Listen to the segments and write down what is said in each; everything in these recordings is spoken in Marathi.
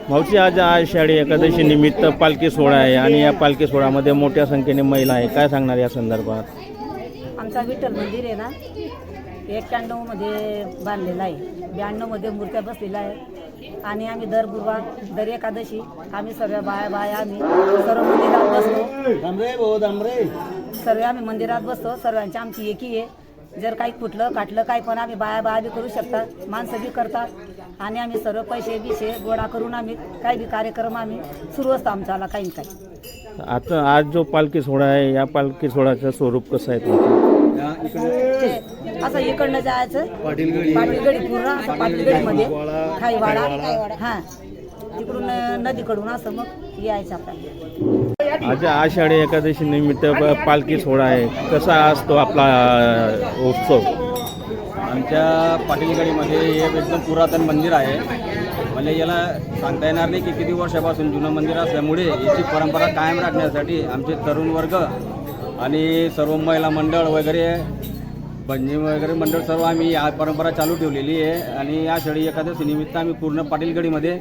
मावशी, आज आषाढी एकादशी निमित्त पालखी सोहळा आहे आणि या पालखी सोहळ्यामध्ये मोठ्या संख्येने महिला आहे. काय सांगणार या संदर्भात? आमचा विठ्ठल मंदिर आहे ना, 91 मध्ये बांधलेला आहे. 92 मध्ये मूर्त्या बसलेल्या आहे आणि आम्ही दर गुरुवार दर एकादशी आम्ही सर्व बाया आम्ही सर्व मंदिरात बसतो. सर्व आम्ही मंदिरात बसतो. सर्वांची आमची एकी आहे. जर काही कुठलं काटलं काही पण आम्ही बाया बी करू शकतात, माणसं बी करतात आणि आम्ही सर्व पैसे बिशे गोळा करून आम्ही काही बी कार्यक्रम आम्ही सुरू असतो आमच्याला काही काही. आता आज जो पालखी सोहळा आहे, या पालखी सोहळ्याचं स्वरूप कसं आहे तुमचं? असं इकडनं जायचं पाटीलगडी पूर्ण असं पाटीलगडीमध्ये खाईवाडा हां, तिकडून नदीकडून असं मग यायचं आपल्याला. आज आषाढी एकादशी निमित्त पालखी सोहळा आहे, कसा असतो आपला उत्सव? आमच्या पाटीलगडीमध्ये एक एकदम पुरातन मंदिर आहे. म्हणजे याला सांगता येणार नाही की किती वर्षापासून जुनं मंदिर असल्यामुळे याची परंपरा कायम राखण्यासाठी आमचे तरुण वर्ग आणि सर्व महिला मंडळ वगैरे भजनी वगैरे मंडळ सर्व आम्ही या परंपरा चालू ठेवलेली आहे. आणि आषाढी एकादशी निमित्त आम्ही पूर्ण पाटीलगडीमध्ये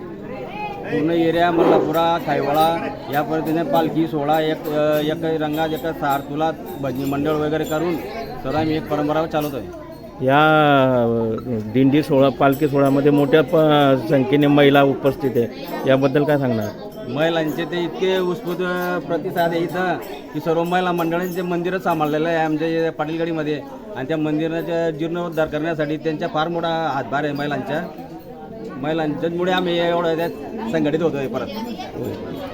पूर्ण एरिया मल्लापुरा खायवाडा या पद्धतीने पालखी सोहळा एक रंगात एक सारतुलात भजनी मंडळ वगैरे करून सर्व आम्ही एक परंपरा चालवतो आहे. या दिंडी सोहळा पालखी सोहळ्यामध्ये मोठ्या संख्येने महिला उपस्थित आहे, याबद्दल काय सांगणार? महिलांचे ते इतके उत्स्फूर्त प्रतिसाद आहे इथं की सर्व महिला मंडळांचे मंदिरच सांभाळलेलं आहे आमच्या पाटीलगडीमध्ये. आणि त्या मंदिराचा जीर्णोद्धार करण्यासाठी त्यांचा फार मोठा हातभार आहे महिलांच्यामुळे आम्ही एवढं त्यात संघटित होतो आहे परत.